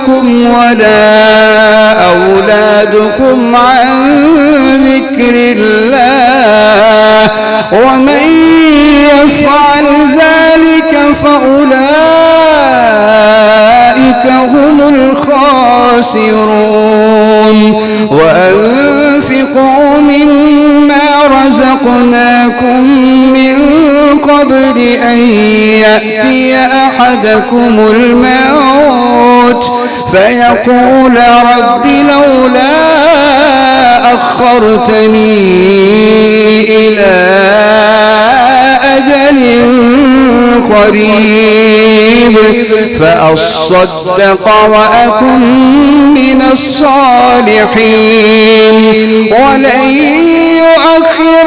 أموالكم ولا أولادكم عن ذكر الله ومن يفعل ذلك فأولئك هم الخاسرون وأنفقوا مما رزقناكم من قبل أن يأتي أحدكم الموت فيقول رب لولا أخرتني إلى أجل قريب فأصدق وأكن من الصالحين ولن يؤخر